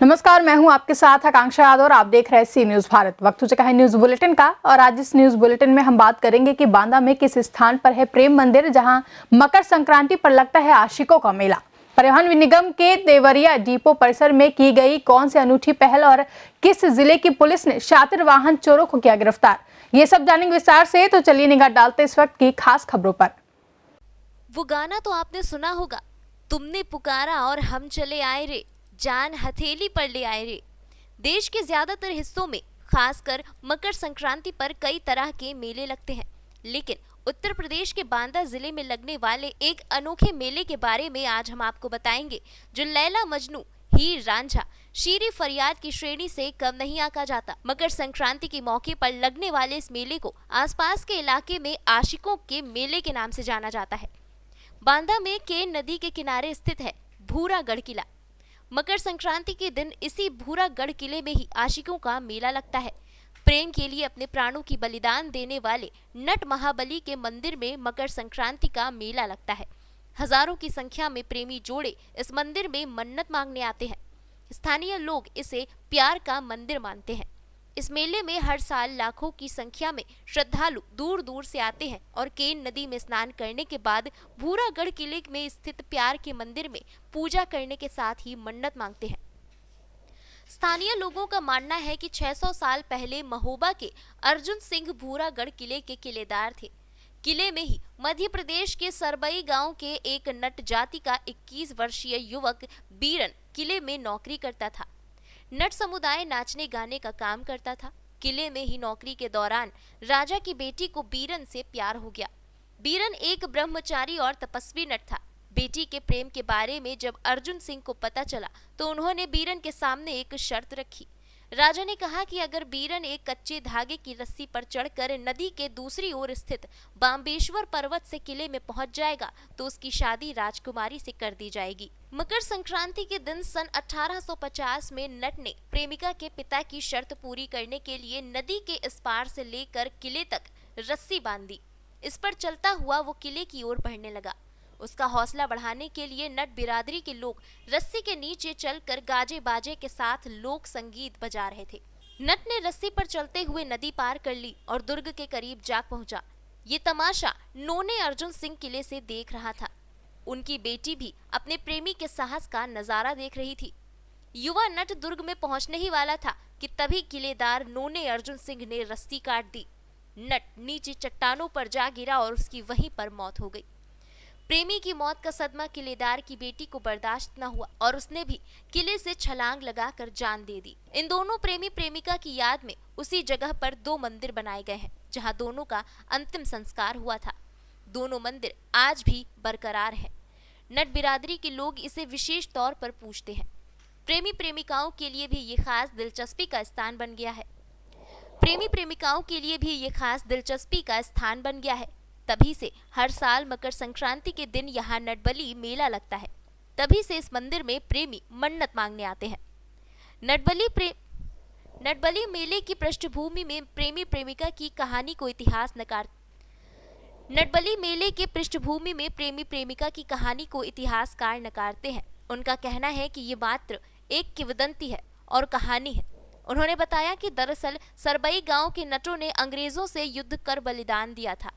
नमस्कार, मैं हूं आपके साथ आकांक्षा यादव और आप देख रहे हैं सी न्यूज भारत। वक्त हो चुका है न्यूज बुलेटिन का और आज इस न्यूज बुलेटिन में हम बात करेंगे कि बांदा में किस स्थान पर है प्रेम मंदिर, जहां मकर संक्रांति पर लगता है आशिकों का मेला। परिवहन निगम के देवरिया डिपो परिसर में की गई कौन सी अनूठी पहल और किस जिले की पुलिस ने शातिर वाहन चोरों को किया गिरफ्तार, ये सब जानेंगे विस्तार से। तो चलिए निगाह डालते इस वक्त की खास खबरों पर। वो गाना तो आपने सुना होगा, तुमने पुकारा और हम चले आए रे, जान हथेली पर ले आए रे। देश के ज्यादातर हिस्सों में खासकर मकर संक्रांति पर कई तरह के मेले लगते हैं, लेकिन उत्तर प्रदेश के बांदा जिले में लगने वाले एक अनोखे मेले के बारे में आज हम आपको बताएंगे, जो लैला मजनू, हीर रांझा, शीरी फरियाद की श्रेणी से कम नहीं आंका जाता। मकर संक्रांति के मौके पर लगने वाले इस मेले को आसपास के इलाके में आशिकों के मेले के नाम से जाना जाता है। बांदा में केन नदी के किनारे स्थित है भूरागढ़ किला। मकर संक्रांति के दिन इसी भूरागढ़ किले में ही आशिकों का मेला लगता है। प्रेम के लिए अपने प्राणों की बलिदान देने वाले नट महाबली के मंदिर में मकर संक्रांति का मेला लगता है। हजारों की संख्या में प्रेमी जोड़े इस मंदिर में मन्नत मांगने आते हैं। स्थानीय लोग इसे प्यार का मंदिर मानते हैं। इस मेले में हर साल लाखों की संख्या में श्रद्धालु दूर दूर से आते हैं और केन नदी में स्नान करने के बाद भूरागढ़ किले में स्थित प्यार के मंदिर में पूजा करने के साथ ही मन्नत मांगते हैं। स्थानीय लोगों का मानना है कि 600 साल पहले महोबा के अर्जुन सिंह भूरागढ़ किले के किलेदार थे। किले में ही मध्य प्रदेश के सरबई गांव के एक नट जाति का 21 वर्षीय युवक बीरन किले में नौकरी करता था। नट समुदाय नाचने गाने का काम करता था। किले में ही नौकरी के दौरान राजा की बेटी को बीरन से प्यार हो गया। बीरन एक ब्रह्मचारी और तपस्वी नट था। बेटी के प्रेम के बारे में जब अर्जुन सिंह को पता चला तो उन्होंने बीरन के सामने एक शर्त रखी। राजा ने कहा कि अगर बीरन एक कच्चे धागे की रस्सी पर चढ़कर नदी के दूसरी ओर स्थित बाम्बेश्वर पर्वत से किले में पहुंच जाएगा तो उसकी शादी राजकुमारी से कर दी जाएगी। मकर संक्रांति के दिन सन 1850 में नट ने प्रेमिका के पिता की शर्त पूरी करने के लिए नदी के इस पार से लेकर किले तक रस्सी बांध दी। इस पर चलता हुआ वो किले की ओर बढ़ने लगा। उसका हौसला बढ़ाने के लिए नट बिरादरी के लोग रस्सी के नीचे चलकर गाजे बाजे के साथ लोक संगीत बजा रहे थे। नट ने रस्सी पर चलते हुए नदी पार कर ली और दुर्ग के करीब जा पहुंचा। ये तमाशा नोने अर्जुन सिंह किले से देख रहा था। उनकी बेटी भी अपने प्रेमी के साहस का नजारा देख रही थी। युवा नट दुर्ग में पहुंचने ही वाला था कि तभी किलेदार नोने अर्जुन सिंह ने रस्सी काट दी। नट नीचे चट्टानों पर जा गिरा और उसकी वहीं पर मौत हो गई। प्रेमी की मौत का सदमा किलेदार की बेटी को बर्दाश्त न हुआ और उसने भी किले से छलांग लगाकर जान दे दी। इन दोनों प्रेमी प्रेमिका की याद में उसी जगह पर 2 मंदिर बनाए गए हैं, जहां दोनों का अंतिम संस्कार हुआ था। दोनों मंदिर आज भी बरकरार हैं। नट बिरादरी के लोग इसे विशेष तौर पर पूजते हैं। प्रेमी प्रेमिकाओं के लिए भी ये खास दिलचस्पी का स्थान बन गया है। प्रेमी प्रेमिकाओं के लिए भी ये खास दिलचस्पी का स्थान बन गया है। तभी से हर साल मकर संक्रांति के दिन यहाँ नटबली मेला लगता है। तभी से इस मंदिर में प्रेमी मन्नत मांगने आते हैं। नटबली मेले की पृष्ठभूमि में प्रेमी प्रेमिका की कहानी को नटबली मेले के पृष्ठभूमि में प्रेमी प्रेमिका की कहानी को इतिहासकार नकारते हैं। उनका कहना है कि ये मात्र एक किंवदंती है और कहानी है। उन्होंने बताया कि दरअसल सरबई गांव के नटों ने अंग्रेजों से युद्ध कर बलिदान दिया था।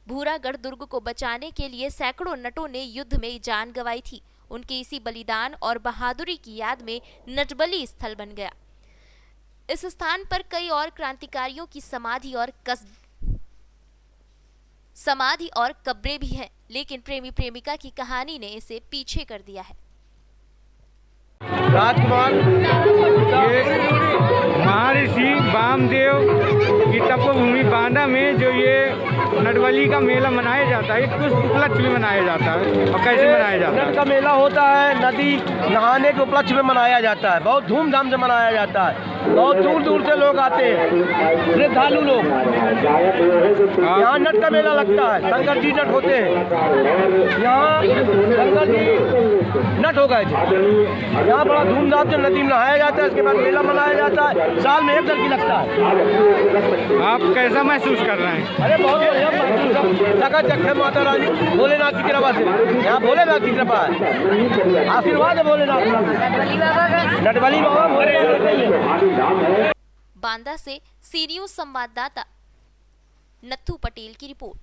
भूरागढ़ दुर्ग को बचाने के लिए सैकड़ों नटों ने युद्ध में जान गंवाई थी। उनके इसी बलिदान और बहादुरी की याद में नटबली स्थल बन गया। इस स्थान पर कई और क्रांतिकारियों की समाधि और कब्रें भी हैं, लेकिन प्रेमी प्रेमिका की कहानी ने इसे पीछे कर दिया है। राजकुमार, ये महर्षि वामदेव की तपोभूमि बांदा में जो ये नटबली का मेला मनाया जाता है, किस उपलक्ष्य में मनाया जाता है और कैसे मनाया जाता है? नट का मेला होता है, नदी नहाने के उपलक्ष्य में मनाया जाता है। बहुत धूमधाम से मनाया जाता है। बहुत दूर दूर से लोग आते हैं, श्रद्धालु लोग। यहाँ नट का मेला लगता है। शंकर जी नट होते हैं यहाँ। शंकर जी नट हो गए थे। यहाँ बड़ा धूमधाम से नदी में नहाया जाता है, इसके बाद मेला मनाया जाता है, साल में एक की लगता है। आप कैसा महसूस कर रहे हैं? अरे बहुत बढ़िया महसूस, चकाचक है माता रानी भोलेनाथ की कृपा से। यहाँ भोलेनाथ की कृपा है, आशीर्वाद है भोलेनाथ नटबली बाबा भोलेनाथ। बांदा से सी न्यूज़ संवाददाता नत्थू पटेल की रिपोर्ट।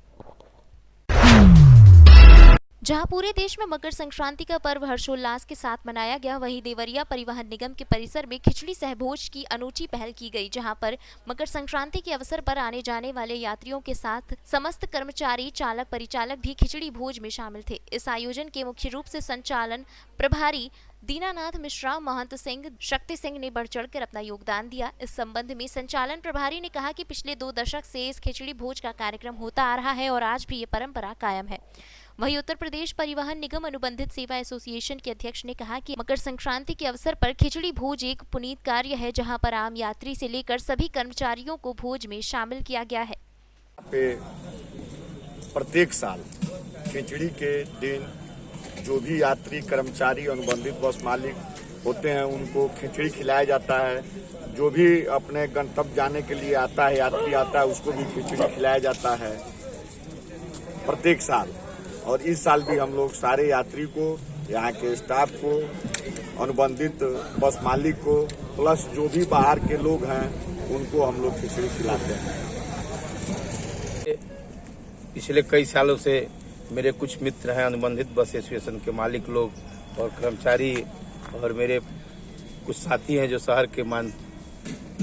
जहां पूरे देश में मकर संक्रांति का पर्व हर्षोल्लास के साथ मनाया गया, वहीं देवरिया परिवहन निगम के परिसर में खिचड़ी सहभोज की अनूठी पहल की गई, जहां पर मकर संक्रांति के अवसर पर आने जाने वाले यात्रियों के साथ समस्त कर्मचारी, चालक, परिचालक भी खिचड़ी भोज में शामिल थे। इस आयोजन के मुख्य रूप से संचालन प्रभारी दीनानाथ मिश्रा, महंत सिंह, शक्ति सिंह ने बढ़ चढ़कर अपना योगदान दिया। इस संबंध में संचालन प्रभारी ने कहा कि पिछले 2 दशक से इस खिचड़ी भोज का कार्यक्रम होता आ रहा है और आज भी ये परंपरा कायम है। वहीं उत्तर प्रदेश परिवहन निगम अनुबंधित सेवा एसोसिएशन के अध्यक्ष ने कहा कि मकर संक्रांति के अवसर पर खिचड़ी भोज एक पुनीत कार्य है, जहां पर आम यात्री से लेकर सभी कर्मचारियों को भोज में शामिल किया गया है। प्रत्येक साल खिचड़ी के दिन जो भी यात्री, कर्मचारी, अनुबंधित बस मालिक होते हैं उनको खिचड़ी खिलाया जाता है। जो भी अपने गंतव्य जाने के लिए आता है, यात्री आता है, उसको भी खिचड़ी खिलाया जाता है प्रत्येक साल। और इस साल भी हम लोग सारे यात्री को, यहाँ के स्टाफ को, अनुबंधित बस मालिक को, प्लस जो भी बाहर के लोग हैं उनको हम लोग खिचड़ी खिलाते हैं। पिछले कई सालों से मेरे कुछ मित्र हैं, अनुबंधित बस एसोसिएशन के मालिक लोग और कर्मचारी, और मेरे कुछ साथी हैं जो शहर के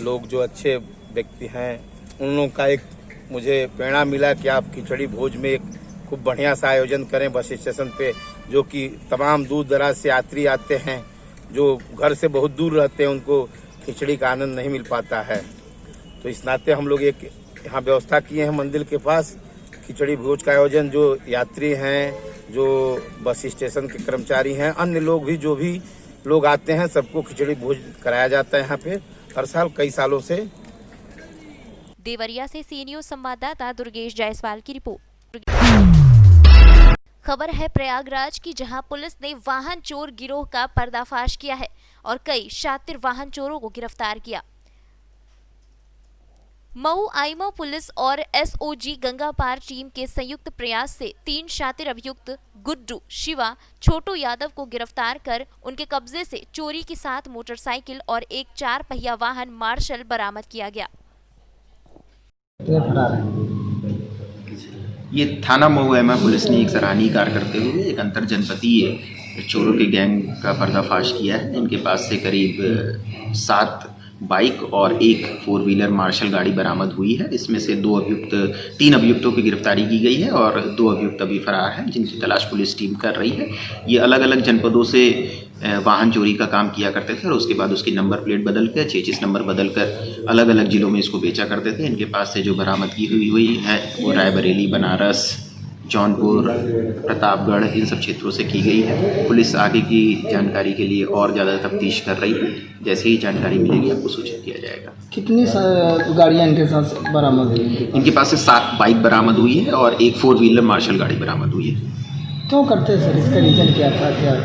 लोग जो अच्छे व्यक्ति हैं, उन लोगों का एक मुझे प्रेरणा मिला कि आप खिचड़ी भोज में एक खूब बढ़िया सा आयोजन करें बस स्टेशन पे, जो कि तमाम दूर दराज से यात्री आते हैं, जो घर से बहुत दूर रहते हैं, उनको खिचड़ी का आनंद नहीं मिल पाता है। तो इस नाते हम लोग एक यहाँ व्यवस्था किए हैं मंदिर के पास खिचड़ी भोज का आयोजन। जो यात्री हैं, जो बस स्टेशन के कर्मचारी हैं, अन्य लोग भी, जो भी लोग आते हैं, सबको खिचड़ी भोज कराया जाता है यहाँ पे हर साल कई सालों से। देवरिया से सी न्यूज़ संवाददाता दुर्गेश जायसवाल की रिपोर्ट। खबर है प्रयागराज की, जहां पुलिस ने वाहन चोर गिरोह का पर्दाफाश किया है और कई शातिर वाहन चोरों को गिरफ्तार किया। मऊ आईमो पुलिस और एसओजी गंगापार टीम के संयुक्त प्रयास से 3 शातिर अभियुक्त गुड्डू, शिवा, छोटू यादव को गिरफ्तार कर उनके कब्जे से चोरी के साथ मोटरसाइकिल और एक 4 पहिया वाहन मार्शल बरामद किया गया। ये थाना मऊ एमा पुलिस ने एक सराहनीय कार्य करते हुए एक अंतर जनपदीय चोरों के गैंग का पर्दाफाश किया है। इनके पास से करीब 7 बाइक और एक 4 व्हीलर मार्शल गाड़ी बरामद हुई है। इसमें से 3 अभियुक्तों की गिरफ्तारी की गई है और 2 अभियुक्त अभी फरार हैं, जिनकी तलाश पुलिस टीम कर रही है। ये अलग अलग जनपदों से वाहन चोरी का काम किया करते थे और उसके बाद उसकी नंबर प्लेट बदल कर, चेचिस नंबर बदल कर अलग अलग जिलों में इसको बेचा करते थे। इनके पास से जो बरामदगी हुई है वो रायबरेली, बनारस, जौनपुर, प्रतापगढ़, इन सब क्षेत्रों से की गई है। पुलिस आगे की जानकारी के लिए और ज़्यादा तफ्तीश कर रही है। जैसे ही जानकारी मिलेगी आपको सूचित किया जाएगा। कितनी गाड़ियाँ इनके साथ बरामद हुई? इनके पास से 7 बाइक बरामद हुई है और एक 4 व्हीलर मार्शल गाड़ी बरामद हुई है। क्यों करते हैं सर, इसका रीज़न क्या था? क्या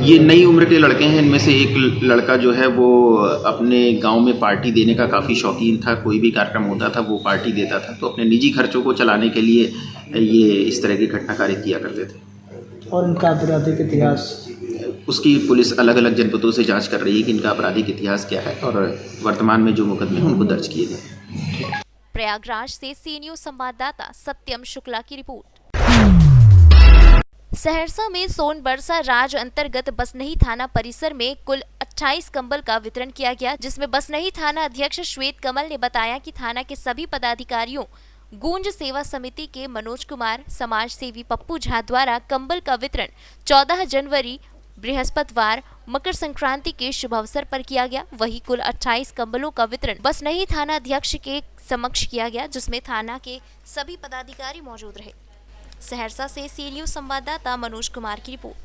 ये नई उम्र के लड़के हैं। इनमें से एक लड़का जो है वो अपने गांव में पार्टी देने का काफ़ी शौकीन था। कोई भी कार्यक्रम होता था वो पार्टी देता था, तो अपने निजी खर्चों को चलाने के लिए ये इस तरह की घटनाकार्य किया करते थे। और इनका आपराधिक इतिहास? उसकी पुलिस अलग अलग जनपदों से जांच कर रही है कि इनका आपराधिक इतिहास क्या है और वर्तमान में जो मुकदमे हैं उनको दर्ज किए गए। प्रयागराज से सी न्यूज़ संवाददाता सत्यम शुक्ला की रिपोर्ट। सहरसा में सोनबरसा राज अंतर्गत बसनही थाना परिसर में कुल 28 कंबल का वितरण किया गया, जिसमें बसनही थाना अध्यक्ष श्वेत कमल ने बताया कि थाना के सभी पदाधिकारियों, गूंज सेवा समिति के मनोज कुमार, समाज सेवी पप्पू झा द्वारा कंबल का वितरण 14 जनवरी बृहस्पतिवार मकर संक्रांति के शुभ अवसर पर किया गया। वहीं कुल 28 कंबलों का वितरण बसनही थाना अध्यक्ष के समक्ष किया गया, जिसमें थाना के सभी पदाधिकारी मौजूद रहे। सहरसा से सी न्यूज़ संवाददाता मनोज कुमार की रिपोर्ट।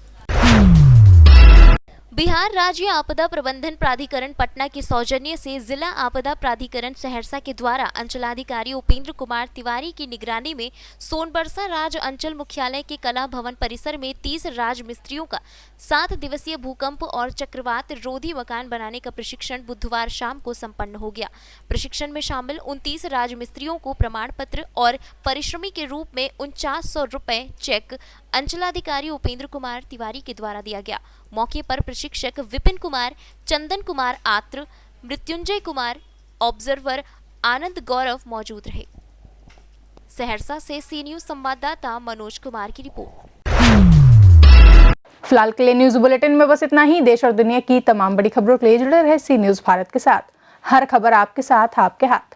बिहार राज्य आपदा प्रबंधन प्राधिकरण पटना के सौजन्य से जिला आपदा प्राधिकरण सहरसा के द्वारा अंचलाधिकारी उपेंद्र कुमार तिवारी की निगरानी में सोनबरसा राज्य अंचल मुख्यालय के कला भवन परिसर में 30 राज मिस्त्रियों का 7 दिवसीय भूकंप और चक्रवात रोधी मकान बनाने का प्रशिक्षण बुधवार शाम को संपन्न हो गया। प्रशिक्षण में शामिल 29 राज मिस्त्रियों को प्रमाण पत्र और परिश्रमी के रूप में 4900 रुपए चेक अंचलाधिकारी उपेंद्र कुमार तिवारी के द्वारा दिया गया। मौके पर प्रशिक्षक विपिन कुमार, चंदन कुमार आत्र, मृत्युंजय कुमार, ऑब्जर्वर आनंद गौरव मौजूद रहे। सहरसा से सी न्यूज संवाददाता मनोज कुमार की रिपोर्ट। फिलहाल के लिए न्यूज बुलेटिन में बस इतना ही। देश और दुनिया की तमाम बड़ी खबरों के लिए जुड़े रहे सी न्यूज भारत के साथ। हर खबर आपके साथ, आपके हाथ।